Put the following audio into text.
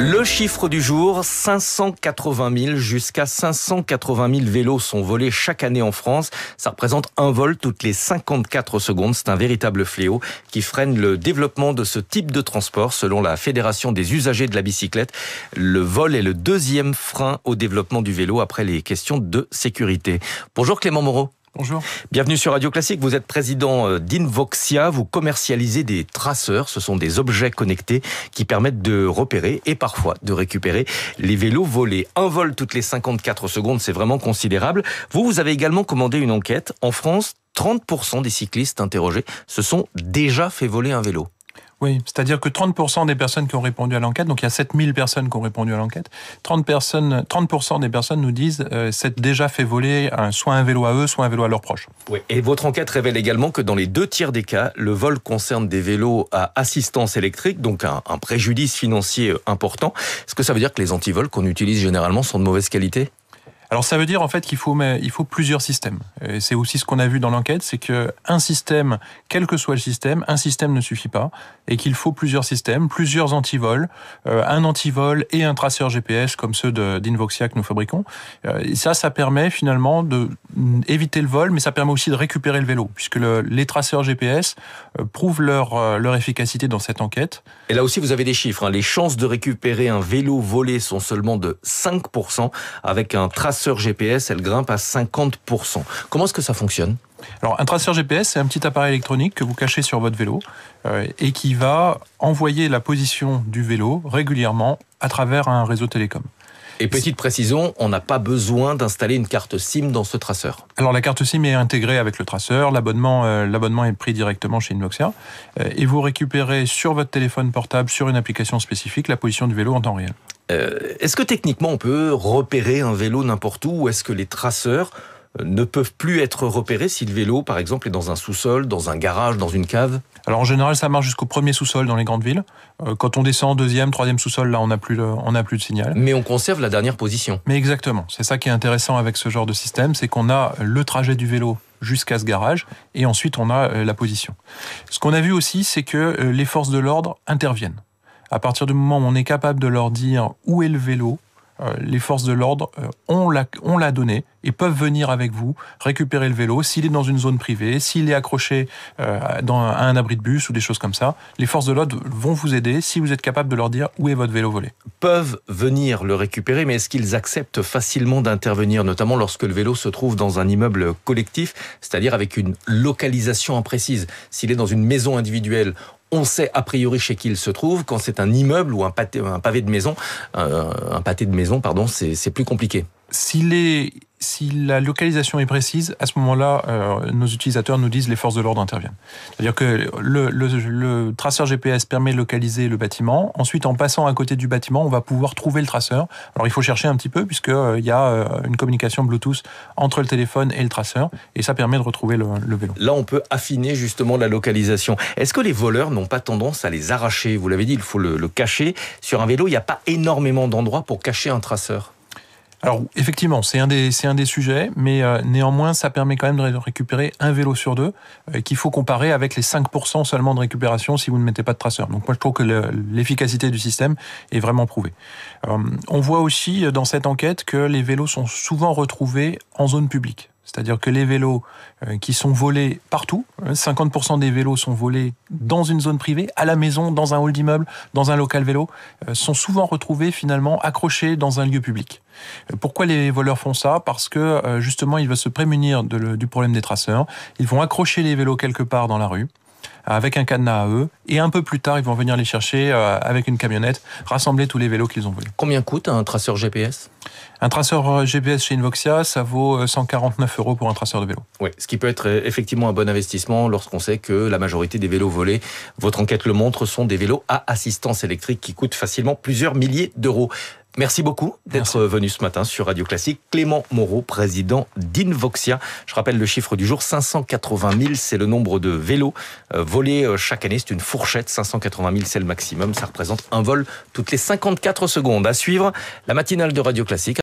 Le chiffre du jour, 580 000 jusqu'à 580 000 vélos sont volés chaque année en France. Ça représente un vol toutes les 54 secondes. C'est un véritable fléau qui freine le développement de ce type de transport. Selon la Fédération des usagers de la bicyclette, le vol est le deuxième frein au développement du vélo après les questions de sécurité. Bonjour Clément Moreau. Bonjour. Bienvenue sur Radio Classique. Vous êtes président d'Invoxia. Vous commercialisez des traceurs. Ce sont des objets connectés qui permettent de repérer et parfois de récupérer les vélos volés. Un vol toutes les 54 secondes, c'est vraiment considérable. Vous avez également commandé une enquête. En France, 30% des cyclistes interrogés se sont déjà fait voler un vélo. Oui, c'est-à-dire que 30% des personnes qui ont répondu à l'enquête, donc il y a 7000 personnes qui ont répondu à l'enquête, 30% des personnes nous disent s'être déjà fait voler soit un vélo à eux, soit un vélo à leurs proches. Oui. Et votre enquête révèle également que dans les 2/3 des cas, le vol concerne des vélos à assistance électrique, donc un préjudice financier important. Est-ce que ça veut dire que les antivols qu'on utilise généralement sont de mauvaise qualité ? Alors ça veut dire en fait qu'il faut plusieurs systèmes. Et c'est aussi ce qu'on a vu dans l'enquête, c'est que un système, quel que soit le système, un système ne suffit pas et qu'il faut plusieurs systèmes, plusieurs antivols, un antivol et un traceur GPS comme ceux d'Invoxia que nous fabriquons. Et ça permet finalement d'éviter le vol, mais ça permet aussi de récupérer le vélo, puisque les traceurs GPS prouvent leur efficacité dans cette enquête. Et là aussi vous avez des chiffres, hein. Les chances de récupérer un vélo volé sont seulement de 5%, avec un traceur GPS, elle grimpe à 50%. Comment est-ce que ça fonctionne ? Alors, un traceur GPS, c'est un petit appareil électronique que vous cachez sur votre vélo et qui va envoyer la position du vélo régulièrement à travers un réseau télécom. Et petite précision, on n'a pas besoin d'installer une carte SIM dans ce traceur. Alors la carte SIM est intégrée avec le traceur, l'abonnement est pris directement chez Invoxia et vous récupérez sur votre téléphone portable, sur une application spécifique, la position du vélo en temps réel. Est-ce que techniquement on peut repérer un vélo n'importe où, ou est-ce que les traceurs ne peuvent plus être repérés si le vélo, par exemple, est dans un sous-sol, dans un garage, dans une cave ? Alors en général, ça marche jusqu'au premier sous-sol dans les grandes villes. Quand on descend deuxième, troisième sous-sol, là, on n'a plus de signal. Mais on conserve la dernière position. Mais exactement. C'est ça qui est intéressant avec ce genre de système, c'est qu'on a le trajet du vélo jusqu'à ce garage, et ensuite on a la position. Ce qu'on a vu aussi, c'est que les forces de l'ordre interviennent. À partir du moment où on est capable de leur dire où est le vélo, les forces de l'ordre ont la donnée et peuvent venir avec vous récupérer le vélo. S'il est dans une zone privée, s'il est accroché à un abri de bus ou des choses comme ça, les forces de l'ordre vont vous aider si vous êtes capable de leur dire où est votre vélo volé. Peuvent venir le récupérer, mais est-ce qu'ils acceptent facilement d'intervenir, notamment lorsque le vélo se trouve dans un immeuble collectif, c'est-à-dire avec une localisation imprécise ? S'il est dans une maison individuelle, on sait a priori chez qui il se trouve. Quand c'est un immeuble ou un pâté de maison, c'est plus compliqué. Si la localisation est précise, à ce moment-là, nos utilisateurs nous disent les forces de l'ordre interviennent. C'est-à-dire que le traceur GPS permet de localiser le bâtiment. Ensuite, en passant à côté du bâtiment, on va pouvoir trouver le traceur. Alors, il faut chercher un petit peu puisqu'il y a une communication Bluetooth entre le téléphone et le traceur. Et ça permet de retrouver le vélo. Là, on peut affiner justement la localisation. Est-ce que les voleurs n'ont pas tendance à les arracher ? Vous l'avez dit, il faut le cacher. Sur un vélo, il n'y a pas énormément d'endroits pour cacher un traceur. Alors effectivement, c'est un des sujets, mais néanmoins, ça permet quand même de récupérer un vélo sur deux, qu'il faut comparer avec les 5% seulement de récupération si vous ne mettez pas de traceur. Donc moi, je trouve que l'efficacité du système est vraiment prouvée. On voit aussi dans cette enquête que les vélos sont souvent retrouvés en zone publique. C'est-à-dire que les vélos qui sont volés partout, 50% des vélos sont volés dans une zone privée, à la maison, dans un hall d'immeuble, dans un local vélo, sont souvent retrouvés finalement accrochés dans un lieu public. Pourquoi les voleurs font ça ? Parce que justement, ils veulent se prémunir du problème des traceurs. Ils vont accrocher les vélos quelque part dans la rue, avec un cadenas à eux, et un peu plus tard, ils vont venir les chercher avec une camionnette, rassembler tous les vélos qu'ils ont volés. Combien coûte un traceur GPS ? Un traceur GPS chez Invoxia, ça vaut 149 € pour un traceur de vélo. Oui, ce qui peut être effectivement un bon investissement lorsqu'on sait que la majorité des vélos volés, votre enquête le montre, sont des vélos à assistance électrique qui coûtent facilement plusieurs milliers d'euros. Merci beaucoup d'être venu ce matin sur Radio Classique. Clément Moreau, président d'Invoxia. Je rappelle le chiffre du jour, 580 000, c'est le nombre de vélos volés chaque année. C'est une fourchette, 580 000, c'est le maximum. Ça représente un vol toutes les 54 secondes. À suivre, la matinale de Radio Classique.